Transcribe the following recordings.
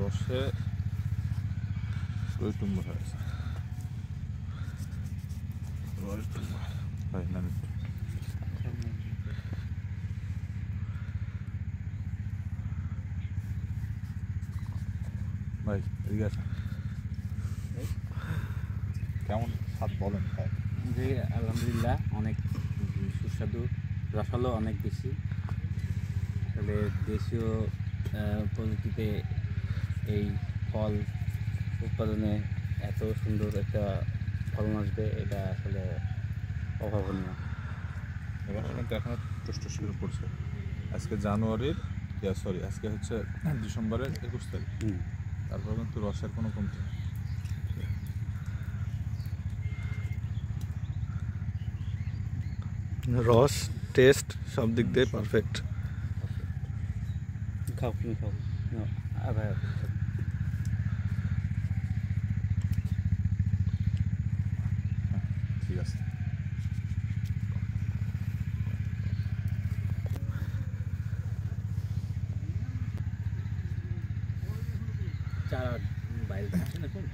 রসে টইটুম্বর হয়েছে। ভাই না ভাই এদিকে আছে কেমন স্বাদ বলেন? জি আলহামদুলিল্লাহ, অনেক সুস্বাদু, রসালো অনেক বেশি। আসলে দেশীয় পদ্ধতিতে এই ফল উৎপাদনে এত সুন্দর একটা ফলন আসবে, এটা আসলে অভাবনীয়। এবার কিন্তু এখনো টুষ্ট শুরু করছে। আজকে জানুয়ারির সরি আজকে হচ্ছে ডিসেম্বরের 21 তারিখ। তারপর কিন্তু রসের কোনো কমতি নেই। রস টেস্ট সব দিক দিয়ে পারফেক্ট। খাও, তুমি খাও। ভাই ঠিক আছে। চারা বাইরে যাচ্ছে না এখন?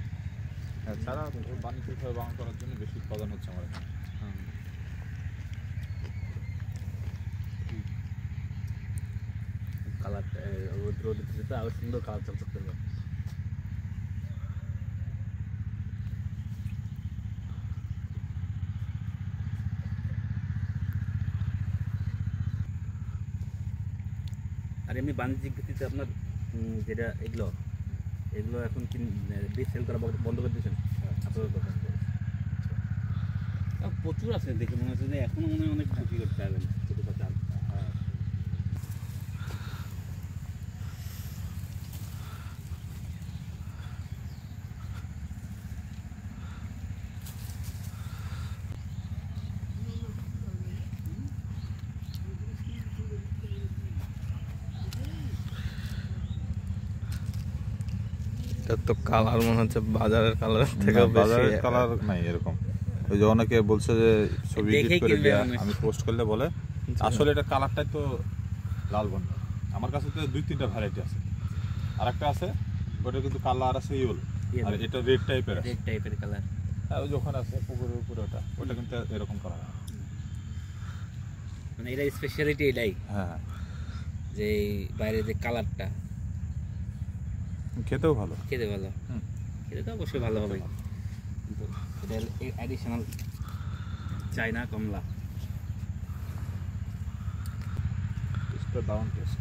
হ্যাঁ, ছাড়া বাণিজ্যিকভাবে বাগান করার জন্য বেশি উৎপাদন হচ্ছে আমার এখানে। কালারটা রোদে দিতে আরো সুন্দর কালার চকচক করবে। আর এমনি বাণিজ্যিক ভিত্তিতে আপনার যেটা এগুলো এখন কি বীজ সেল করা বন্ধ করে দিয়েছেন আপনাদের দোকান? প্রচুর আছে, দেখে মনে হচ্ছে যে এখনো মনে হয় অনেক বিক্রি করতে পারবেন ছোটো ছোটো চাল। তো কালার মনে হচ্ছে বাজারের কালার থেকে বাজারের কালার নাই এরকম। ওই যে অনেকে বলছে যে ছবি এডিট করে দেয়া, আমি পোস্ট করলে বলে আসলে এটা কালারটাই তো লাল বন্ধ। আমার কাছে তো 2-3টা ভ্যারাইটি আছে। আরেকটা আছে ওটা কিন্তু কালার আছে ইয়েলো, আর এটা রেড টাইপের কালার। হ্যাঁ, ওই যে ওখানে আছে পুকুরের উপরে ওটা কিন্তু এরকম কালার। মানে এটা স্পেশালিটি এটাই। হ্যাঁ, যে বাইরে যে কালারটা খেতেও ভালো। খেতে তো অবশ্যই ভালো হবে, কিন্তু এটা অ্যাডিশনাল চায়না কমলা। টেস্টটা দারুণ টেস্ট।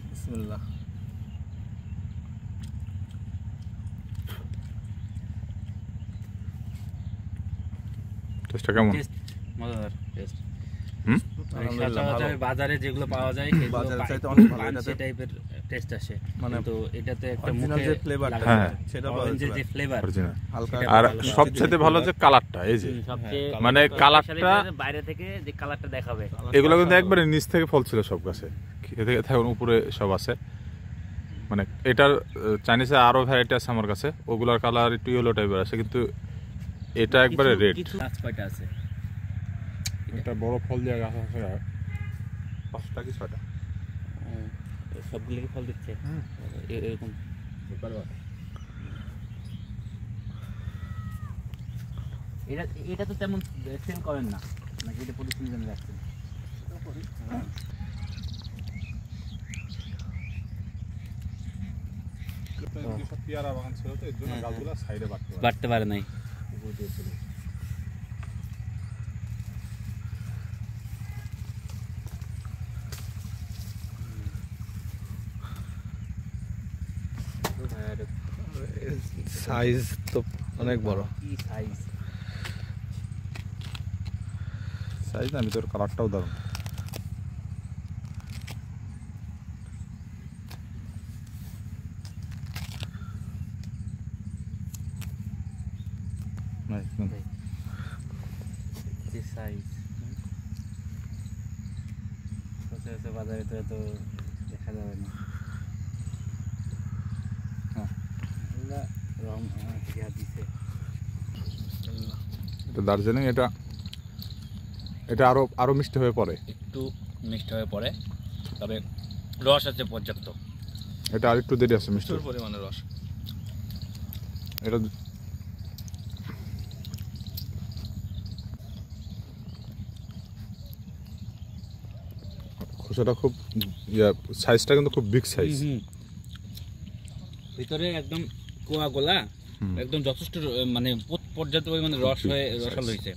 বিসমিল্লাহ। টেস্টটা কেমন? মজাদার টেস্ট। আলহামদুলিল্লাহ, বাজারে যেগুলো পাওয়া যায় বাজারের চাইতে অনেক ভালো। এটাতে টাইপের টেস্ট আসে, মানে তো এটাতে একটা অরিজিনাল যে ফ্লেভারটা হ্যাঁ, সেটা অরেঞ্জের যে ফ্লেভার অরিজিনাল। হালকা। আর সবচেয়ে ভালো যে কালারটা, এই যে মানে কালারটা বাইরে থেকে যে কালারটা দেখাবে, এগুলো কিন্তু একবারে নিচ থেকে ফল ছিল সব গাছে, এখন উপরে সব আছে। মানে এটার চাইনিজে আরো ভ্যারাইটি আছে আমার কাছে, ওগুলোর কালার একটু ইয়েলো টাইপের আছে, কিন্তু এটা একবারে রেড। গাছ কয়টা আছে? এটা বড় ফল দেওয়া গাছ আছে 5টা কি 6টা। সবগুলো কি ফল দিচ্ছে এরকম? এটা তো তেমন সেল করেন না নাকি? এটা প্রদর্শনী জন্য রাখছেন? পেয়ারা বাগান ছিল তো এর জন্য গাছগুলো সাইডে বাড়তে পারে নাই। সাইজ তো অনেক বড়। কি সাইজ! সাইজ না, ভিতর কালারটাও দারুণ। যে সাইজ সচরাচর বাজারে তো এত দেখা যাবে না। রং দিছে এটা দার্জিলিং, এটা এটা আরো মিষ্টি হয়ে পড়ে, একটু মিষ্টি হয়ে পড়ে, তবে রস আছে পর্যাপ্ত। এটা আর একটু দেরি আছে মিষ্টির প্রচুর পরিমাণে রস। এটা খোসাটা খুব সাইজটা কিন্তু খুব বিগ সাইজ। ভিতরে একদম কোয়া গোলা, একদম যথেষ্ট মানে পর্যাপ্ত পরিমাণে রস হয়ে রসাল হয়েছে।